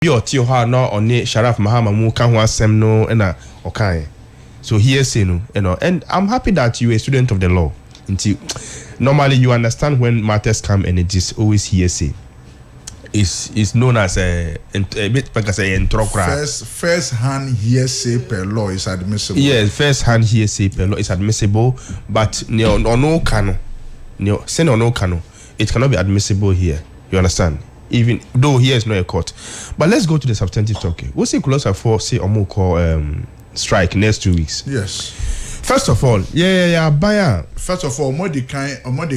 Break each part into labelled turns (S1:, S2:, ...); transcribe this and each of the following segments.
S1: Your tio ha no on Sharaf Mahama mu kan ho asem no na okan. So hearsay no, and I'm happy that you're a student of the law. Until normally you understand when matters come and it is always hearsay. Is known as a bit like I say
S2: first hand hearsay per law is admissible.
S1: Yes, first hand hearsay per law is admissible, but no cano, it cannot be admissible here. You understand? Even though here is not a court. But let's go to the substantive talk. What's the closer for say Omoko strike next 2 weeks?
S2: Yes.
S1: First of all, buyer.
S2: First of all, more the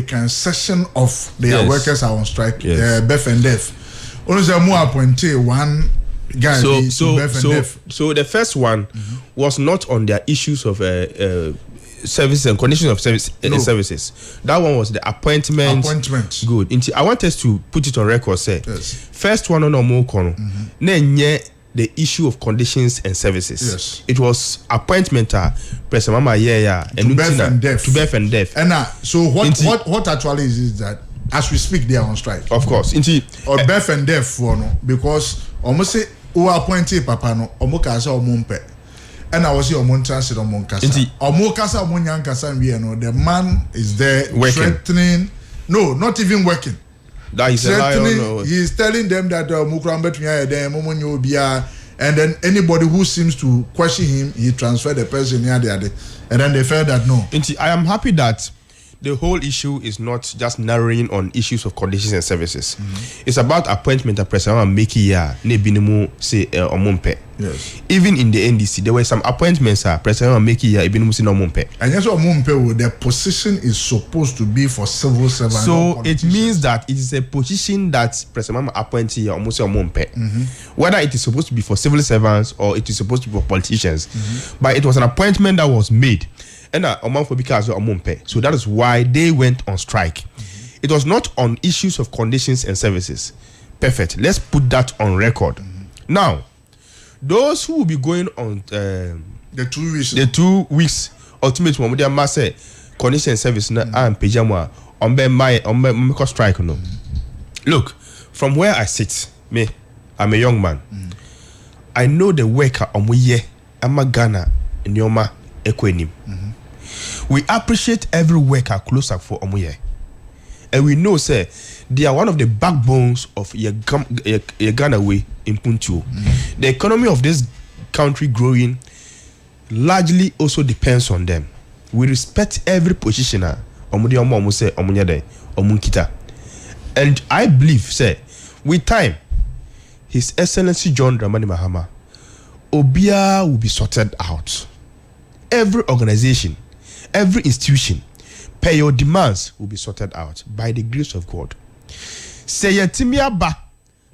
S2: kind session of their workers are on strike.
S1: Yes.
S2: Beth and Deaf. Only the more appointed one guy.
S1: So the first one was not on their issues of services and conditions of services. That one was the appointment. Good. I want us to put it on record. Say, first one on Omokono. The issue of conditions and services.
S2: Yes.
S1: It was appointment President Mama
S2: to Beth and Deaf. And so what actually is that as we speak they are on strike.
S1: Of course.
S2: Or Beth and Deaf for no because almost say who appointed papa no omukasa omumpe. And I was here on transit on Moncasa. Omokasa Monyankasa, the man is there
S1: working.
S2: Threatening. No, not even working.
S1: That is threatening.
S2: He is telling them that and then anybody who seems to question him, he transferred the person near the other. And then they felt that no.
S1: I am happy that the whole issue is not just narrowing on issues of conditions and services. It's about appointment of President Meki ne binimu say omumpe.
S2: Yes.
S1: Even in the NDC, there were some appointments President Meki binimu say omumpe.
S2: And yes, omumpe, the position is supposed to be for civil servants.
S1: So it means that it is a position that President appointed here almost omumpe. Whether it is supposed to be for civil servants or it is supposed to be for politicians, but it was an appointment that was made. And so that is why they went on strike. It was not on issues of conditions and services. Perfect. Let's put that on record. Now, those who will be going on
S2: the
S1: 2 weeks ultimate one with their master condition and service and pajama on my strike. No. Look, from where I sit, I'm a young man. I know the worker on I'm a Ghana in Yoma Ekwenim. We appreciate every worker closer for Omuye. And we know, say, they are one of the backbones of Ghana way in Puntu. The economy of this country growing largely also depends on them. We respect every positioner. And I believe, say, with time, His Excellency John Dramani Mahama, Obia will be sorted out. Every organization, every institution, pay your demands will be sorted out by the grace of God. Say Timia ba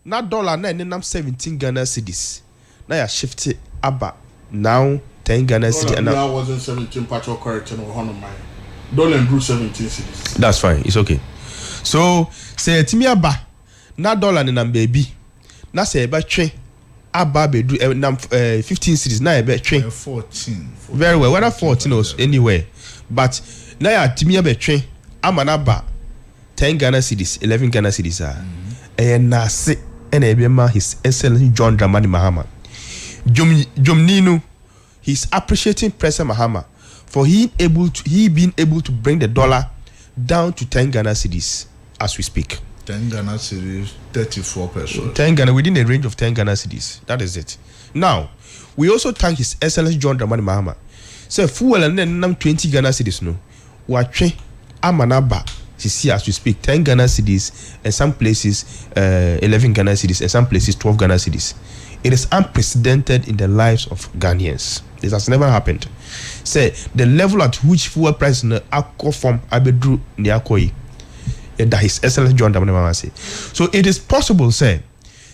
S1: na dollar na nenam 17 Ghana cedis. Now you shift it abba now 10 Ghana cedis.
S2: And now wasn't 17 patrol correction or one of mine. Dollar grew 17 cedis.
S1: That's fine. It's okay. So say Timia ba na dollar nenam baby. Na say ba train. Abba be do 15 cities now be train
S2: 14
S1: very well whether 14 or anywhere but now ya timia be train amanaba 10 Ghana cedis 11 Ghana cedis and na se and ebema His Excellency John Dramani Mahama Jomninu he's appreciating President Mahama for he being able to bring the dollar down to 10 Ghana cedis as we speak.
S2: 10 Ghana cedis, 34 pesos.
S1: 10 Ghana, within the range of 10 Ghana cedis. That is it. Now, we also thank His Excellency John Dramani Mahama. So, fuel and then 20 Ghana cedis, no. Watch Amanaba, see as we speak, 10 Ghana cedis, and some places 11 Ghana cedis, and some places 12 Ghana cedis. It is unprecedented in the lives of Ghanaians. This has never happened. Say, the level at which fuel price in the Akko form Abedru Niakoi. That His Excellency John Dramani Mahama say. So it is possible, say,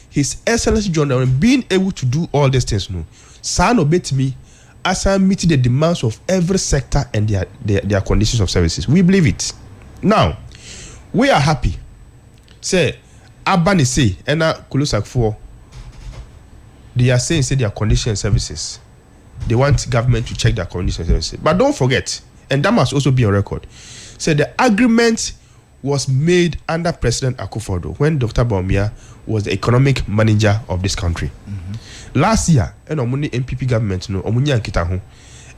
S1: His Excellency John Dramani being able to do all these things, no. San obey me as I meet the demands of every sector and their conditions of services. We believe it. Now, we are happy. Say, Abani say, and Kulusak for they are saying say their conditions and services. They want government to check their conditions and services. But don't forget, and that must also be on record. Say the agreement was made under President Akufo-Addo when Dr. Bawumia was the economic manager of this country. Last year, and omuni MPP government no omunya nkita ho,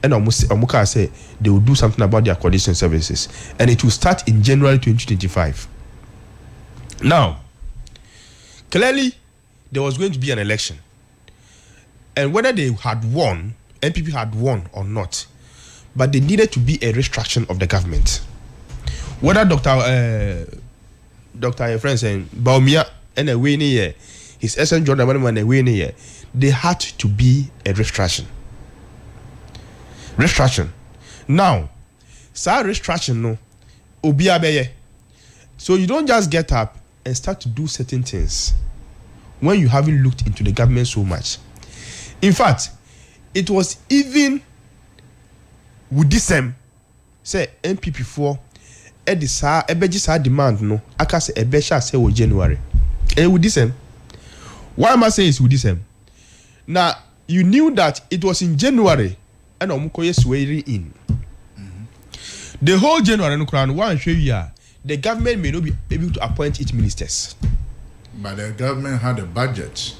S1: and omuka say they will do something about their coordination services, and it will start in January 2025. Now, clearly, there was going to be an election, and whether they had won, MPP had won or not, but there needed to be a restructuring of the government. Whether Dr. Friends and Bawumia and a winning year, his essence John Dramani and a winning year, they had to be a restructuring. Now, sa restructuring no obi abeye. So you don't just get up and start to do certain things when you haven't looked into the government so much. In fact, it was even with this say MPP4 ebeji sa demand no aka say ebesha say wo January. With this why am I saying it's with this now? You knew that it was in January and omukoye swearing in. The whole January no crown one show you the government may not be able to appoint its ministers,
S2: but the government had a budget.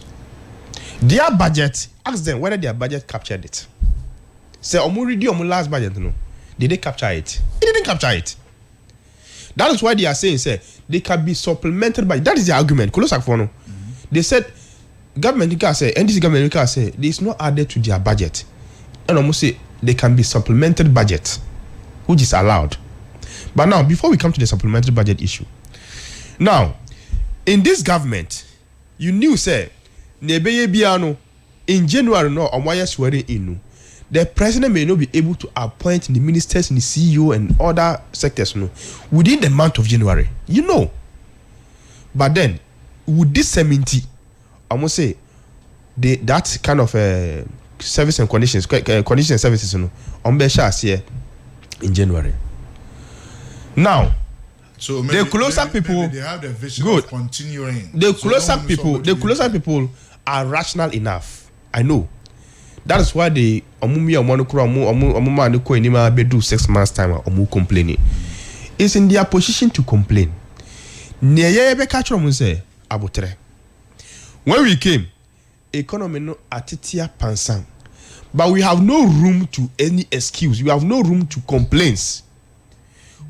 S1: Their budget, ask them whether their budget captured it. Say ready last budget no, did they capture it? They didn't capture it. That is why they are saying say they can be supplemented by. That is the argument. They said government can say, and this government can say this is not added to their budget, and almost say they can be supplemented budget, which is allowed. But now, before we come to the supplementary budget issue, now in this government, you knew say nebeye biano in January no omwaya swearing in. The president may not be able to appoint the ministers, the CEO, and other sectors no, within the month of January. You know. But then, with this 70, I must say, that kind of service and conditions and services, you know, here in January. Now,
S2: so
S1: maybe, the closer people,
S2: they have the vision
S1: good.
S2: Of continuing.
S1: The closer people are rational enough. I know. That is why they do 6 months time complaining. It's in their position to complain. When we came, economy no atitia pansam, but we have no room to any excuse. We have no room to complaints.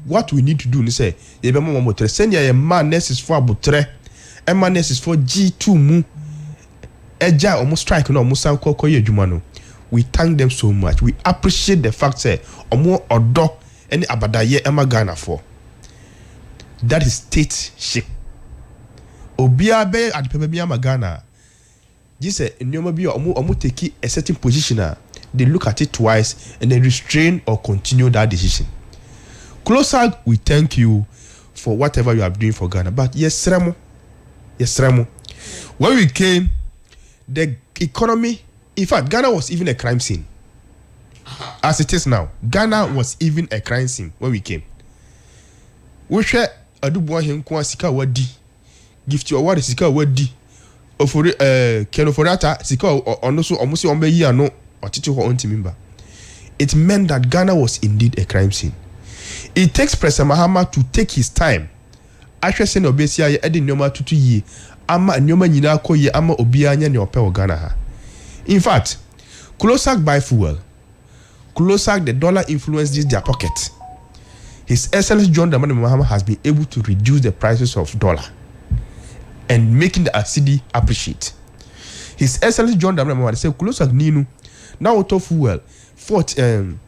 S1: What we need to do is say, send your man nurses for abutre, and man nurses for G2 mu. Eja almost strike no almost koye jumano. We thank them so much. We appreciate the fact that omo odo any abadaye ema Ghana for. That is state ship. Obia be at pepe biya Ghana. Just say nyoma bi omo take a certain position, they look at it twice and then restrain or continue that decision. Closer, we thank you for whatever you are doing for Ghana. But yes, Remo. When we came, the economy, in fact, Ghana was even a crime scene. As it is now, Ghana was even a crime scene when we came. We share a dubois him kwa sika wadi. Gift you award sika wadi. Ofori kenoforata sika onoso omusi ombe yi ano otiti ho ontimimba. It meant that Ghana was indeed a crime scene. It takes President Mahama to take his time. Actually, send obesia ye edi nyoma tutu yi ama nyoma nyina koye ama obia anya ne ope Ghana ha. In fact, Closac buy fuel. Closac, the dollar influences their pocket. His Excellency John Dramani Mahama has been able to reduce the prices of dollar and making the cedi appreciate. His Excellency John Dramani Mahama said Closac ninu now auto fuel 16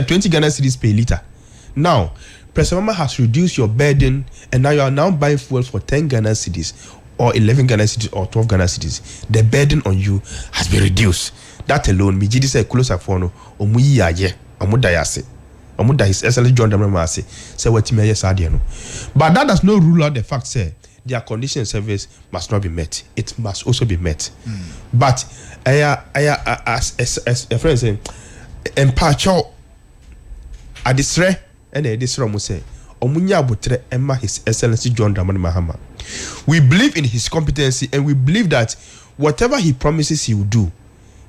S1: 20 Ghana cedis per liter. Now, President Mahama has reduced your burden, and now you are now buying fuel for 10 Ghana cedis or 11 Ghana cedis or 12 Ghana cedis. The burden on you has been reduced. That alone, me jidi say closer for no omuyi aye omuda yase omuda His Excellency John Dramani Mahama say wetimi aye sa no. But that does not rule out the fact say their condition service must not be met. It must also be met. But as a friend saying, empacho adisre and adisre mo say omunya abutre emma His Excellency John Dramani Mahama. We believe in his competency, and we believe that whatever he promises he will do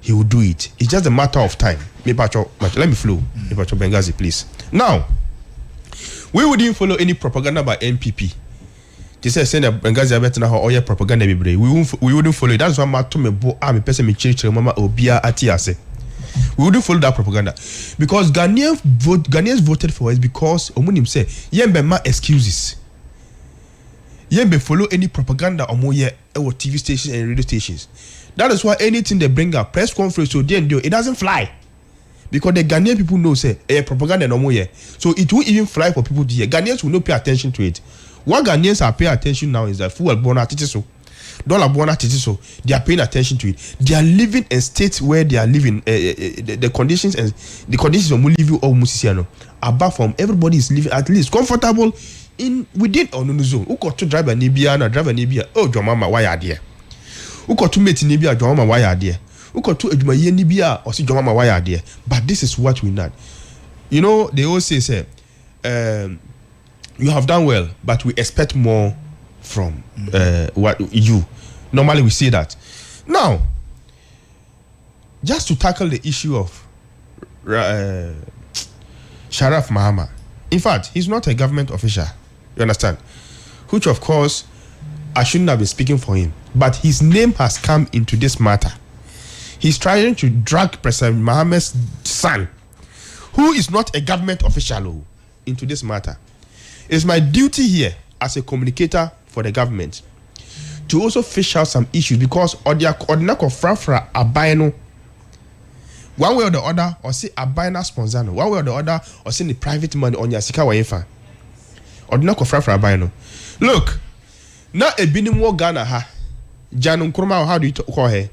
S1: it. It's just a matter of time. Let me flow. Bengazi, please. Now, We wouldn't follow any propaganda by NPP. They say send a Bengazi better how all your propaganda be brave. We wouldn't follow it. That's why my to me bo army person me church mama obia atiase. We wouldn't follow that propaganda because Ghanaians voted for us because omunim say yembe ma excuses. Yembe follow any propaganda omoye or TV stations and radio stations. That is why anything they bring up press conference so then it doesn't fly. Because the Ghanaian people know say propaganda no more. So it won't even fly for people to hear. Ghanaians will not pay attention to it. What Ghanaians are paying attention now is that fuel born at so, dollar born at so, they are paying attention to it. They are living in states where they are living the conditions and the conditions of living almost above from everybody is living at least comfortable in within no zone. Who got to drive a Nibia oh your mama why are there? Who got to meet Nibia your mama why are there? Who got to Eduma Nibia or see your mama why are there? But this is what we need. You know they always say you have done well, but we expect more from what you. Normally we say that. Now, just to tackle the issue of Sharaf Mahama. In fact, he's not a government official. You understand? Which, of course, I shouldn't have been speaking for him. But his name has come into this matter. He's trying to drag President Mahama's son, who is not a government official, into this matter. It's my duty here as a communicator for the government to also fish out some issues because ordinary frafra abino one way or the other or say abina sponsor one way or the other or say the private money on your sika wayefa ordinary frafra abino. Look, now a binimo Ghana ha Janum Kroma, how do you call her?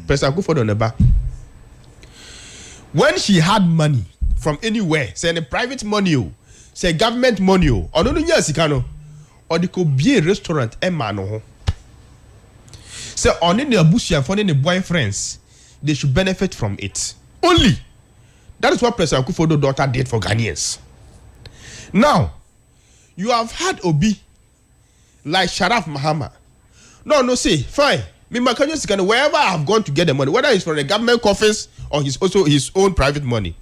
S1: President Akufo-Addo Neba. When she had money from anywhere, say the private money, say government money, or no sikano, or they could be a restaurant no. Say on in the abusia for any boyfriends, they should benefit from it. Only. That is what President Akufo-Addo daughter did for Ghanaians. Now, you have had Obi like Sharaf Mahama. No, say, fine. Me wherever I have gone to get the money, whether it's from the government coffers or his own private money.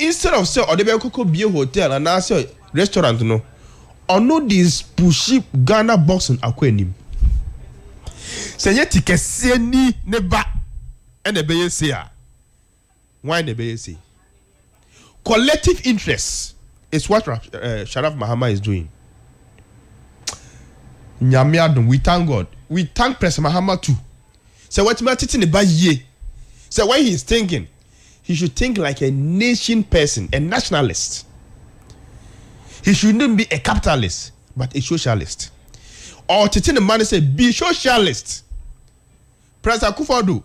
S1: Instead of say or the could be a hotel and now say restaurant no, or no this pushy Ghana box and aquarium. Say yet take a ni neba and the bay say why the bay say collective interest is what Sharaf Mahama is doing. Nyamiadum, we thank God. We thank President Mahama too. So what matters in the ye? So when he's thinking, he should think like a nation person, a nationalist. He shouldn't be a capitalist, but a socialist. Or Titin the man say be socialist. President Akufo-Addo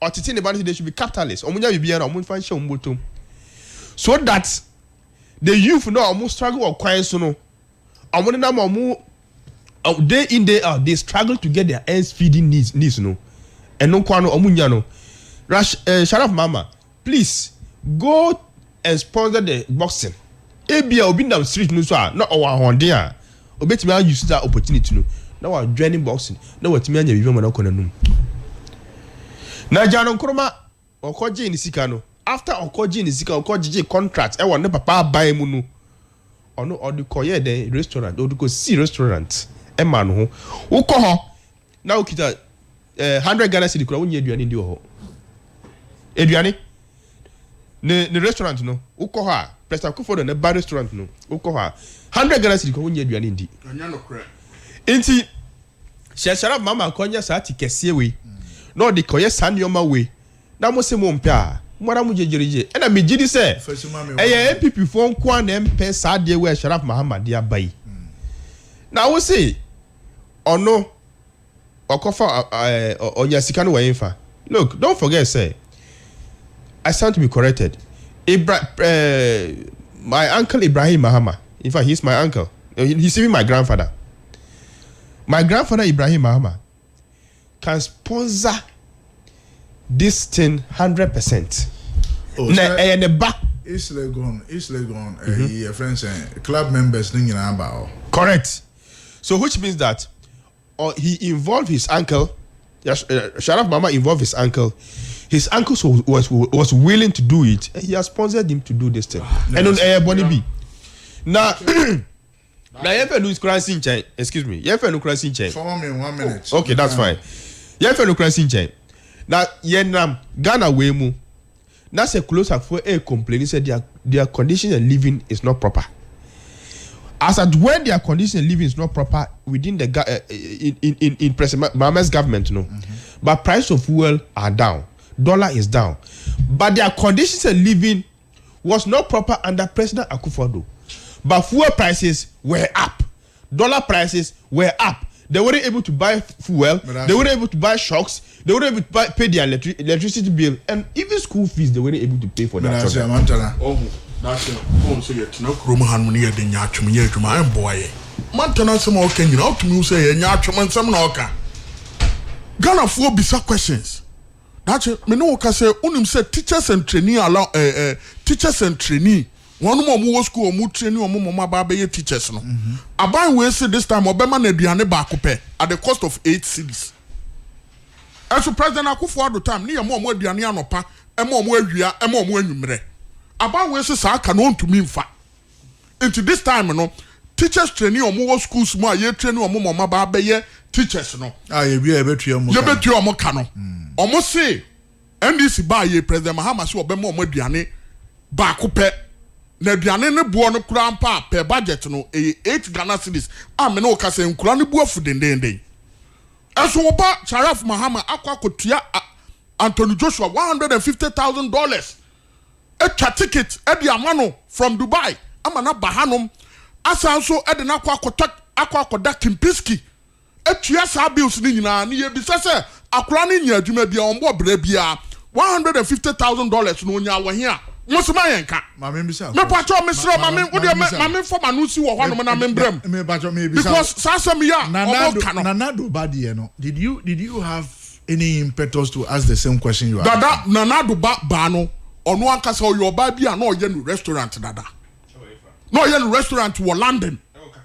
S1: or Titin the man say they should be capitalist. So that the youth know almost struggle or quiet so no. Day in day out, they struggle to get their ends feeding needs no. And no kwano omunyano. Sharaf Mama, please go and sponsor the boxing. Ebia obi down street no so not our hondia. Obetimi use that opportunity no. Now we are joining boxing. Now we timi anya bibi mo na kona num. Na Jano Nkrumah okoje ni sika no. After okoje ni sika okoje contract e won ne papa buy mu no. Ono odikoye the restaurant, odiko see restaurant. Emma no woko ho na okita 100 Ghana cedi kura wonye aduane ndi ho aduane ne restaurant no woko ho a President Akufo-Addo ne bar restaurant no woko ho a 100 Ghana cedi kura wonye aduane ndi anya no kra enti Sharaf Mama konya sa tikese we no de koye sanioma we na mo se mo mpe a mwara mu jejereje e na me gidi se MPP fo nko na mpe sa de we Sharaf Mahama de abai na wo say ono okofa onya sika no wayenfa. Look, don't forget say I stand to be corrected. My uncle Ibrahim Mahama, in fact he's my uncle, he's even my grandfather. My grandfather Ibrahim Mahama can sponsor this thing 100%. And the back
S2: East Legon, your friends and club members thinking about.
S1: Correct. So which means that he involved his uncle. Sharaf Mama involved his uncle. His uncle was willing to do it. And he has sponsored him to do this thing. And on Bonnie B. Now, yɛfɛ no currency nkyɛn. Excuse me. Yɛfɛ no currency nkyɛn.
S2: For me 1 minute.
S1: Okay, that's fine. Yɛfɛ no currency nkyɛn. Now, yɛnam Ghana way mu. Na say closer for a complaint say their condition of living is not proper. As at when their condition of living is not proper within the in President Mahama's government, no. But price of fuel are down, dollar is down, but their conditions of living was not proper under President Akufo-Addo. But fuel prices were up, dollar prices were up. They weren't able to buy fuel. They weren't able to buy shocks. They weren't able to pay their electricity bill, and even school fees. They weren't able to pay for their children.
S3: Oh, that's it. Oh, so you know, Roman money at the Yachum, Yachum, and boy. Montana, some more can you know to me say, Yachum and some Noka. Ghana for bizarre questions. That's it. Me no can say, Unim said teachers and trainee allow teachers and trainee. One more school or more training or more baby teachers. No, I buy we say this time Obama ne duane baako pe at the cost of 8 cedis. As President Akufo-Addo time, ni more duane anopa, more awia, more enwumre. I buy we say sa ka no to me mfa. Into this time no, teachers training or more schools more ye training or more baby teachers no. Ah, ye be betu mo. Ye betu mo ka no. Omo say NDC buy ye President Mahama so obema mo duane baako pe. Na aduane ne boɔ no kura mpa per budget no 8 Ghana cedis me no ka se nkura ne bu afu dendenden eso wo ba Sharaf Mahama akwakotua Anthony Joshua $150,000 a ticket e di amano from Dubai amana bahanom asan so e de na akwakoda Kimpiski etua sa bills ni nyina ne ye bisa se akura ne nya adwuma bia on bo bra bia $150,000 no nya wo hia Musuma yenka. Mame bisa. Me pacho misro mame for manusi wo hwanu na membrem. Me pacho me bisa. Because sasa me ya Nanado badi no. Did you have any impetus to ask the same question you asked? Dada Nanado ba no ono ankasa oyo ba bia na oye no restaurant dada. No oye no restaurant wo London.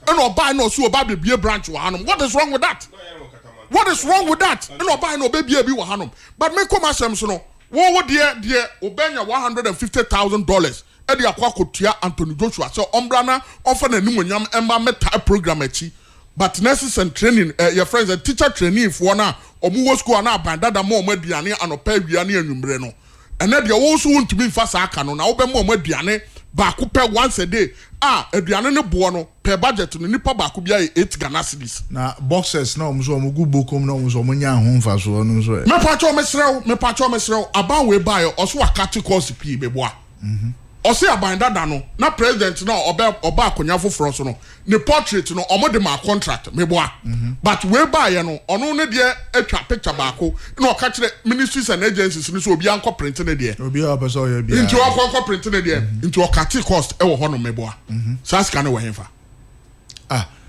S3: And oba no so oba be branch wo hanum. What is wrong with that? What is wrong with that? And oba no be bi wo hanum. But me come asem so no. Wo dear obenya $150,000 e de akwa kotua Anthony Joshua so ombrana offer na nimonyam emba meta program achi but nurses and training your friends and teacher training for na omuwo school na abandada mo aduane anopa aduane anwumre no ene de wo so wontumi fa sa aka no na wo be mo aduane ba ko pe once a day aduane ne bo no per budget no nipa ba ko bia 8 Ghana cedis na boxes na omso omugu bokom na omso omunya ho mfa so no so me pacho mesrew aba we buy oso akati course pi beboa Ose abandada no na president no oba akonya foforo so no ne portrait no omo de ma contract meboa but we buy no ono ne de atwa picture baako na o ka kire ministries and agencies ni so obi anko print ne de obi a person ya bia into anko print ne de into okati cost e wo ho no meboa so scan we hemfa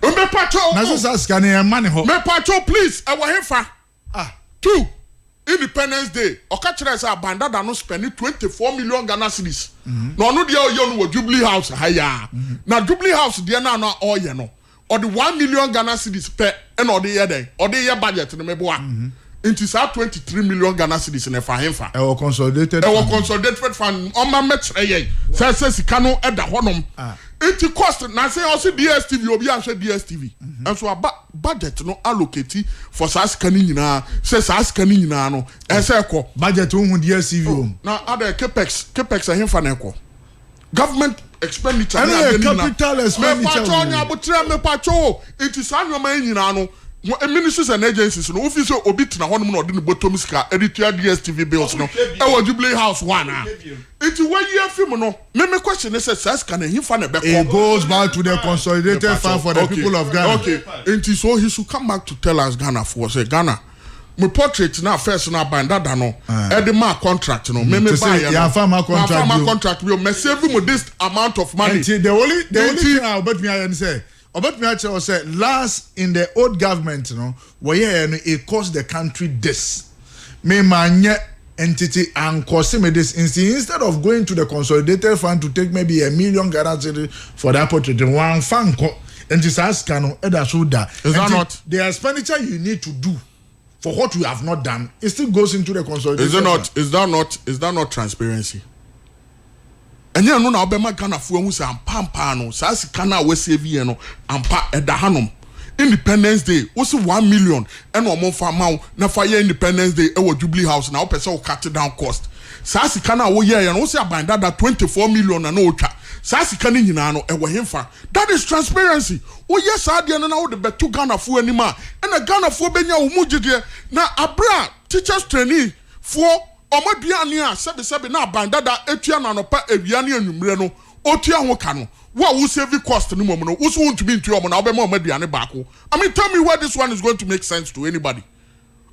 S3: me patrol na so scan e money ho me patrol please e wo hemfa 2 Independence Day, Okachira say abandada no spend 24 million Ghana cedis. No no dia oyo no Jubilee House haya. Na Jubilee House dia na oye no. Or the 1 million Ghana cedis per and or the year day. Or the year budget no meboa. Into sa 23 million Ghana cedis na fa hemfa. E wo consolidated fund on ma metre ye. Say sika no e da honom. It cost na say also DSTV obi an hwe DSTV. And so budget no allocate for SAS kani nyina say SAS kani nyina no e say ko budget hu DSTV na other capex ahemfa na ko government expenditure na capital expenditure me pacho it is anwoma nyina no ministries and agencies no office obi tena honom na odi ne bottom sika editor DSTV bills no e wa Jubilee House one it when you film no me question is says can he find a back it goes back to the consolidated fund for the people of Ghana it is so he should come back to tell us Ghana for say Ghana my portrait now first na bandada no e the ma contract no me buy ya farmer contract we me save me this amount of money the only thing about me I say about me actually say last in the old government it cost the country this me manye entity and cost me this instead of going to the consolidated fund to take maybe $1 million Ghana cedis for that portrait one fan and this ask no eda so da is that not the expenditure you need to do for what you have not done it still goes into the consolidated is that not transparency anya no na obema Ghana fo hu say ampa no saa sika na we save ye no ampa eda hanom Independence Day was 1 million and no more for na for Independence Day e Jubilee House na opese o cut down cost saa sika na wo ye no say abanda that 24 million na no twa saa sika ni nyina no e wo hemfa that is transparency wo ye saa de no na wo de beto Ghana fo anima na Ghana fo benya wo mugide na abra teachers trainee fo omaduane a sebe na abanda da etua na no pa awia ne anwumre no otua ho ka no wo save cost no mom no wo so want to be into omo na obema omaduane baako. I mean, tell me where this one is going to make sense to anybody.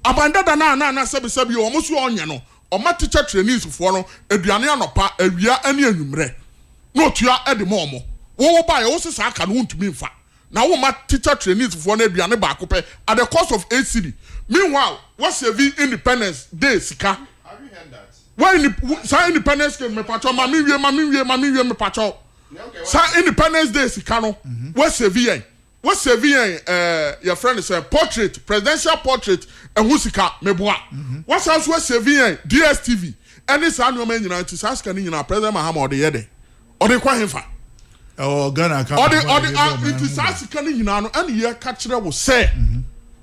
S3: Abanda da na sebe omo so onye no oma teacher trainees fo no aduane anopa awia ane anwumre no otua e de momo wo ba ye wo se saa ka no want to be mfa na wo ma teacher trainees fo no aduane baako pe at the cost of 8 cedi. Meanwhile what save Independence Day sika.
S1: Have you heard that?
S3: Why Independence Day me pacho mami wie me pacho. Sa Independence Day sika no what save your friend is a portrait, presidential portrait and wusika meboa. What else was saving DSTV and this annual man united saskan in President Mahama or the yede or the kwahifa
S2: or Ghana
S3: or the it is saskan in Yunano and here catcher will say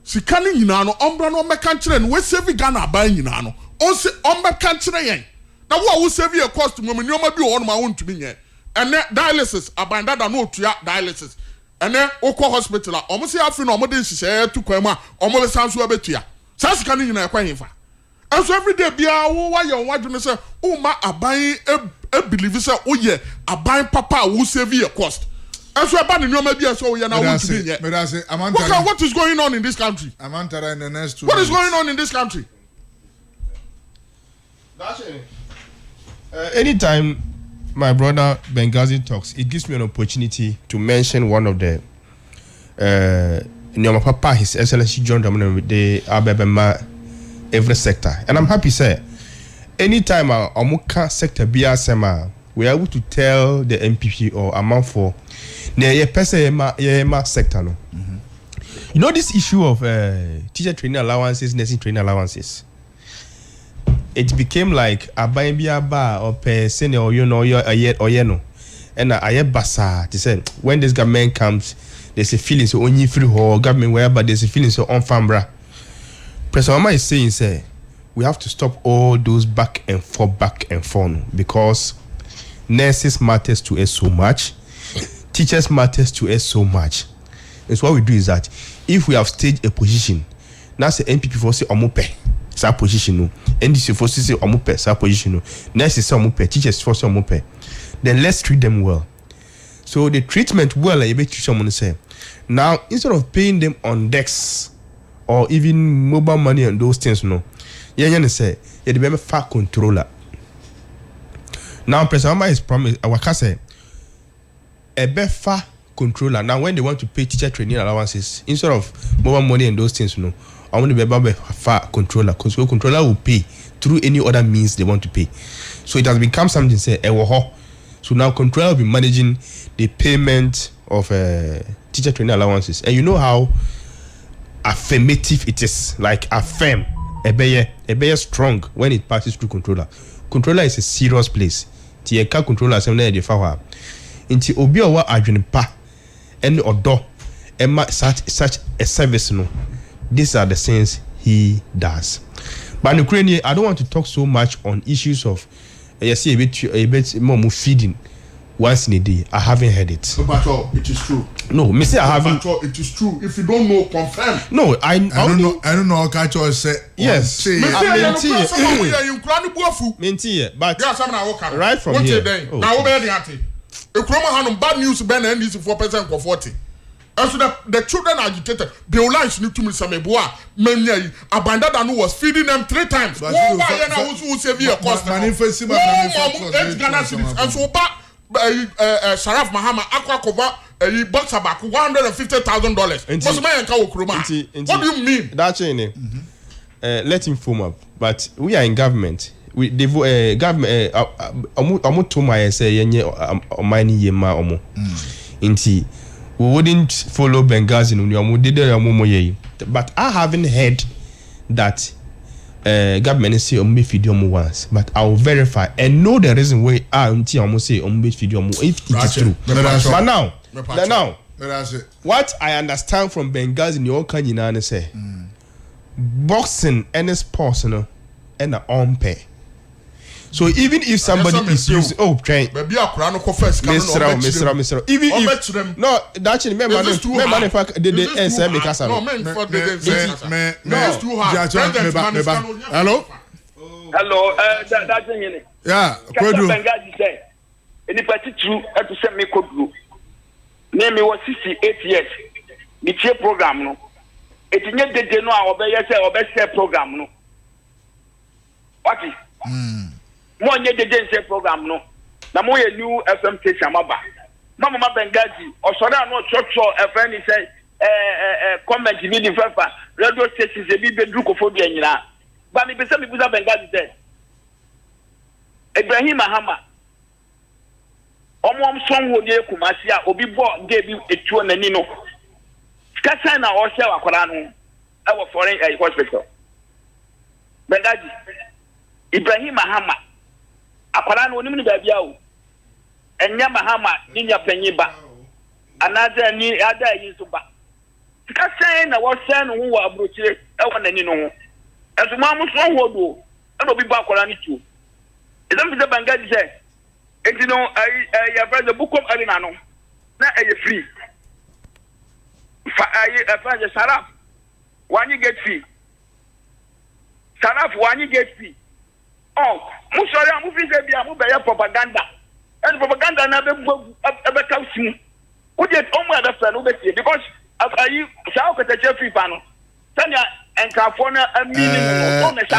S3: Sikani Yunano umbra no me country and we save Ghana buying Yunano also umber country. Now what will save your cost to me? You might be on my own to me and dialysis abanda da no to dialysis. And then Oko Hospital, almost half in Omodin, she said to Kwema, almost sounds to a betia. Saskan in a quainfa. And so every day, be our why you want to say, oh, my, a buying a believer, oh, yeah, a buying papa who save your cost. And so about your maybe so you're now want to be yet. What is going on in this country?
S2: Amantara in the next 2
S3: What is going on in this country?
S1: That's it. Anytime my brother Benghazi talks, it gives me an opportunity to mention one of the Nyoma Papa, His Excellency John Dramani, the Abebema every sector. And I'm happy, sir. Anytime our Omuka sector BSMA, we are able to tell the MPP or amount for the PESA sector. No? You know this issue of teacher training allowances, nursing training allowances. It became like a bar or per senior or you know or no, and I basa. They said when this government comes, there's a feeling so only free or government wherever there's a feeling so on fambra. President Obama is saying, say we have to stop all those back and forth because nurses matters to us so much, teachers matters to us so much. And so what we do is that if we have staged a position, now the MPP for say omope. Sa position no NDC for say omope sa position no nurses say omope teachers for say omope then let's treat them well. So the treatment well you be treat someone say now instead of paying them on decks or even mobile money and those things no you say you be a far controller. Now President Obama is promised our say a better controller. Now when they want to pay teacher training allowances instead of mobile money and those things no I want to be a far controller because controller will pay through any other means they want to pay. So it has become something say so now controller will be managing the payment of teacher training allowances. And you know how affirmative it is, like affirm a bear strong when it passes through controller. Controller is a serious place. Tieka controller assembly the fawa. Inti obi owa adwene pa and odo ema such a service no. These are the things he does. But in Ukraine, I don't want to talk so much on issues of you see a bit more feeding once in a day. I haven't heard it.
S3: But it is true.
S1: No, me say I haven't.
S3: It is true. If you don't know, confirm.
S1: No, I don't know.
S2: I don't know. Catch us say
S1: yes. But right from here.
S3: Now bad news. Ben and this 4% for 40. And so the children are agitated. The lines need to miss some boa. Many abandoned and was feeding them 3 times.
S2: But
S3: who severe cost. And so Sharaf Mahama Aqua cover box about $150,000. What do you mean?
S1: That's it. Let him form up. But we are in government. We government almost to my say mining yema omo. Inti we wouldn't follow Benghazi no did but I haven't heard that government say on video once, but I will verify and know the reason why I almost say on video if it is true. But now, what I understand from Benghazi in your country say boxing and sports, and on pay. So even if somebody is using train,
S3: maybe a crown of first
S1: Mr. Even if no, actually, remember the fact they answer me casa.
S3: No,
S4: hello, that's in
S2: yeah,
S4: Benghazi say, and if I teach you how to send me code group, name me was 68 years. It's your program, no. It's not the general or best program, no. What is? Mo nye de program no na mo ye new FM station maba mama Benghazi osoro no chocho FM ni say comment ni di fafa radio station se bi bedru kofo bi anyina ba mi pese mi buza Benghazi say Ibrahim Mahama omom son wo ni Kumasi a obi bo de bi etuo nani no kasa na o hye wakwara no e wo foreign hospital Benghazi Ibrahim Mahama akwara no onim ni bia bia o enya Mahama ninya panyiba anaza ni ada yi so ba tika sen na wo sen no wo abrochire e wo nani no ho ezo ma mo so ho do e no bi ba akwara ni tu ezam bi Benghazi say enti no ya brother bukom arena no na e free fa brother Saraf wani get fee Saraf wani get fee. Oh, musori amu fi se bia mu be ya propaganda. And propaganda na be kausimu. Uje omu ada fa no be tie because ayi sa o kete che free pa no. Tanya enkafo na amini no na sa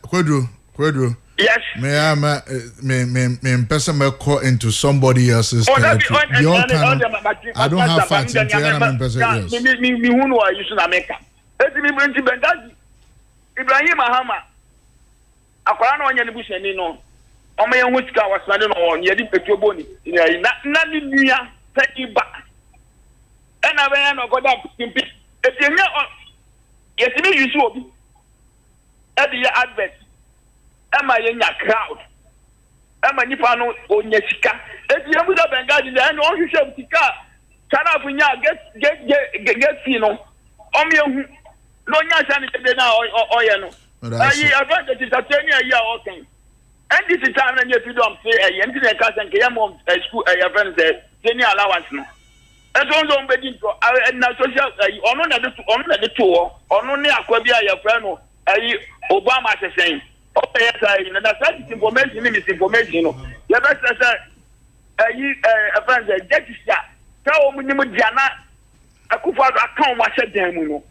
S2: Kwedu.
S4: Yes.
S2: Me person may call into somebody else's territory. I don't have facts in yes.
S4: Me who know I use in America. Eti mi brinti Benghazi. Ibrahim Mahama akwara na onye ne bushani no omo ye hu sika wasade no on ye di petuo boni na ni nua takiba ena be na goda pimpi etienya yetimi yusu obi e di advert ema ye nya crowd ema nipa no onya sika eti emu da Benghazi na no hwehwe sika kana funya get fee no omo ye hu no nya sha ni de na oye no ayi advantage is attorney a year okay and this is time na you freedom say and the class and ke mom school your friends senior allowance no e don't be din to na social ono na de to ono ne akwa bi a your friend no ayi Obama say o pay say na that information ni misinformation no you best say ayi friends get ya tell o mu diana akufa account wa she dan mu no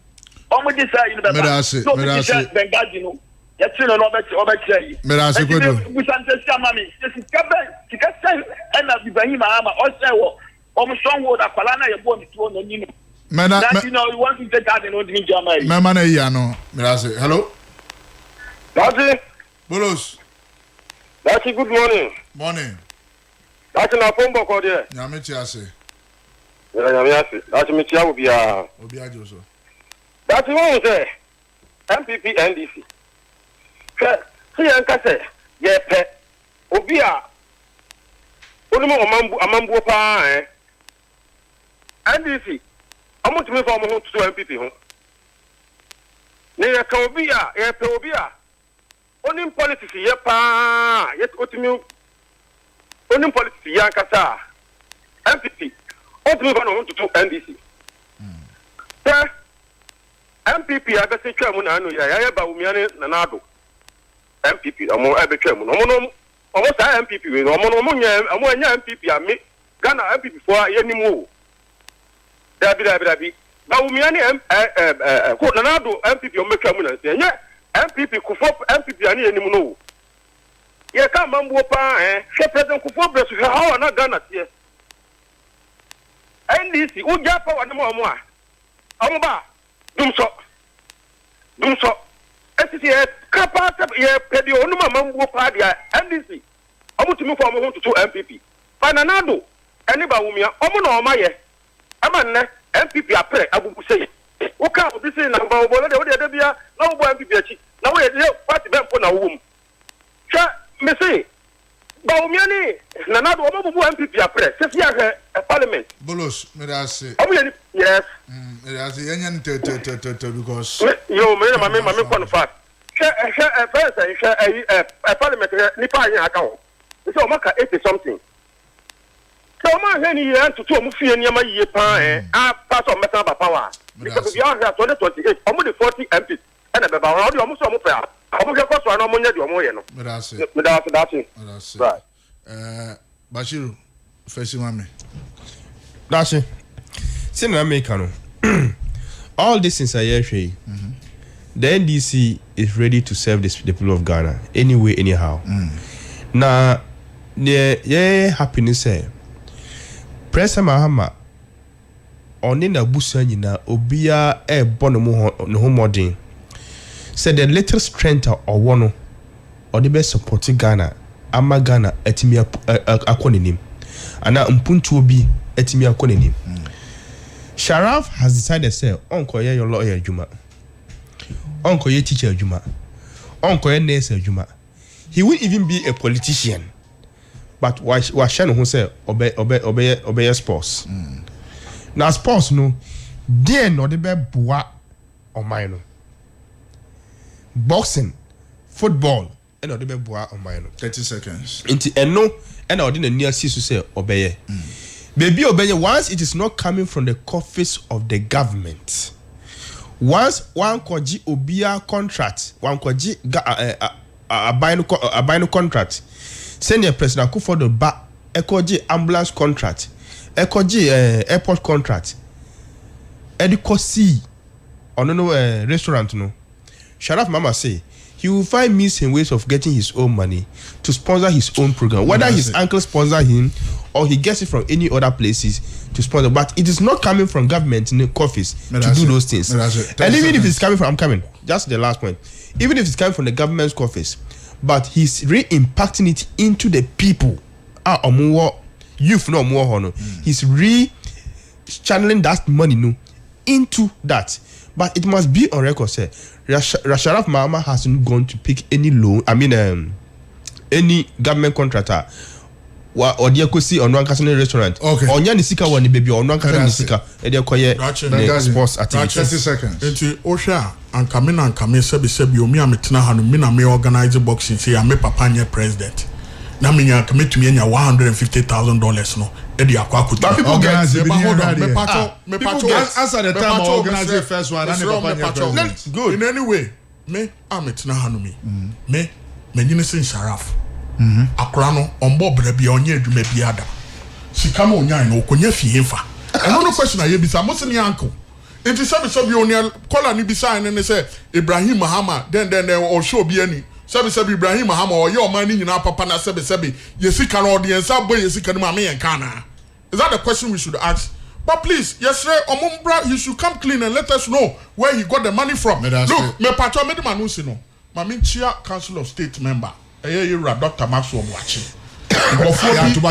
S4: omo di say you be so Benghazi no yetsi no obetche
S2: Merasi Kwedu
S4: busante sama mi sika say na Ibrahim Mahama o say wo omo son wo da kwala na ye bo mi tuo no ni no that you know you want to take that in on Germany
S2: mama na ya no Merasi hello
S5: Daddy
S2: Bolos
S5: Daddy good morning Daddy na pombo ko de
S2: nyame ti ase
S5: nyame ase Daddy mi ti awo bia
S2: joso
S5: That's what say. MPP NDC. See yanka say, ye pe. Obia. Onimo amambu pa NDC. Amu tumi fa mo to MPP ho. Ne ya ka obia, ye pe obia. Onim politics ye pa, yet otumi onim politics yanka sa. MPP. Otumi fa no to NDC. MPP abese twam na anu ya ba umiane na nado MPP omo abetwam no omo sa MPP we omo nya MPP ame Ghana MPP fo yanim wo dabi ba umiane ko na nado MPP omo twam na se nya MPP kufo MPP ani yanim no ye ka mambo pa hwe president kufo bresu ha na Ghana tie NDC uja pa wa na mo a omo ba Dum so. Esi kapata ye pedi onuma mambu pa dia NDC. Omutumi fo mo to MPP. Fananado eni ba wumia omo na oma ye. Ama nne MPP apre abubu sei. Uka obi sei na ba obo de bia na obo MPP achi. Na wo ye
S2: Me that say.
S4: Yes.
S2: Me that say any because.
S5: Yo, me confirm. Parliament nipa yin aka ho. So maka 80 something. So man he ni yan to omu fie niam yiye pan pass on metal power. Because we are here 2028 omu the 40 MPs and the baba how the omu so omu pe omu je koso na omu nya de omu ye no.
S2: Me that say.
S5: Right.
S2: Bashiru first mame.
S1: That's it. See na make no. All this is a year shey. The NDC is ready to serve the people of Ghana anyway, anyhow. Now, yeah, happiness say, President Mahama, on in a busan obia bono no modern. Said the little strength or one or the best supporting Ghana, ama Ghana etimia akoninim, and now umpuntu obi etimia akoninim. Sharaf has decided say, Uncle, your lawyer Juma. Uncle ye teacher Juma. Uncle ye nurse Juma. He won't even be a politician. But why Shannon who say obey sports. Now sports no dear no the be boa or mine. Boxing, football, and the be boa or mine.
S2: 30 seconds.
S1: Into and no and I didn't near see to say obey. Baby obey once it is not coming from the coffers of the government. Once one koji obia contract, one koji a bino contract. Send your president for the back ekoji ambulance contract, ekoji airport contract. Edikosi or no restaurant no. Sharaf Mama say he will find means and ways of getting his own money to sponsor his own program. Whether his uncle sponsor him or he gets it from any other places to sponsor, but it is not coming from government in the coffers to do those things. And even if it's coming from, I'm coming, just the last point. Even if it's coming from the government's coffers, but he's re-impacting it into the people. Youth no more honor. He's re-channeling that money no into that. But it must be on record, say Sharaf Mahama hasn't gone to pick any loan. I mean, any government contractor. Or the Kosi on one casino restaurant. Okay. On Yanisika one baby on one casino Nisika. And they call sports activity.
S2: 30 seconds.
S3: Enti Osha and Kamina sebi omi ametina hanu mina me organize boxing say I me papa nye president. Na me nya commit to me nya $150,000 no. Edi akwa kuta.
S2: But people organize it.
S3: Me pacho.
S2: Answer the time I organize the first one and the papa president.
S3: Good. In any way, me ametina hanu me. Me nyine sin Sharaf. Akra no ombo brebi onye adwuma biada sika no onyan no okonya fie fa eno no question aye bisa mo se ne uncle enti sabi onia kola ni bisa ne say Ibrahim Mahama den o show bi ani sabi Ibrahim Mahama o ye o man ni nyina papa na sabi ye sika no audience abo ye sika no ma me yen kana. Is that the question we should ask? But please, yesterday omumbra he should come clean and let us know where he got the money from. Look, me pacho me de manusi no mami chia council of state member you Dr. Maxwell watching. Dr.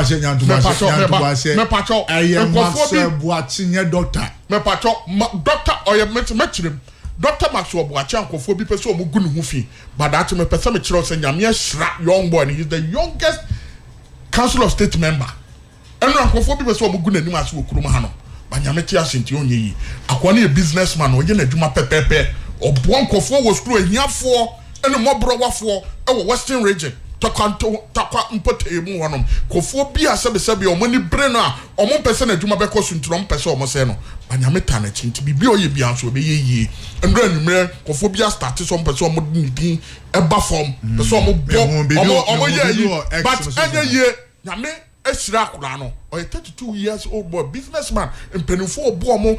S3: Maxwell watching for be person who good movie. But that's me person me chiro say nyame young boy. He's the youngest council of state member. And for be person who good anim as wo kuruma ha no. But nyame tia senti onye yi. Akwani a businessman o ye na adwuma pepepe. Obo nkofo wo screw ehiafo and the more brother Western region. Takwa mpote mu wonom. Kofo bi asebesebi o mani brena o mo pese na adwuma be koso ntrom pese o mo se no. Anyame tane chinti bibi oye bi anso be ye. Ndra numre kofo bi start so pese o mo din eba form. Pese o mo bo ye but anya ye nyame esira akura no. A 32 years old boy businessman mpenufo obo mo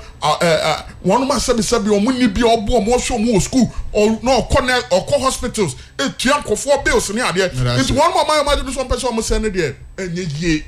S3: one man sebi o muni bi obo mo show mo school or no corner or hospitals e tuan kofo bills ni ade. It's one more man imagine so person mo send there enye ye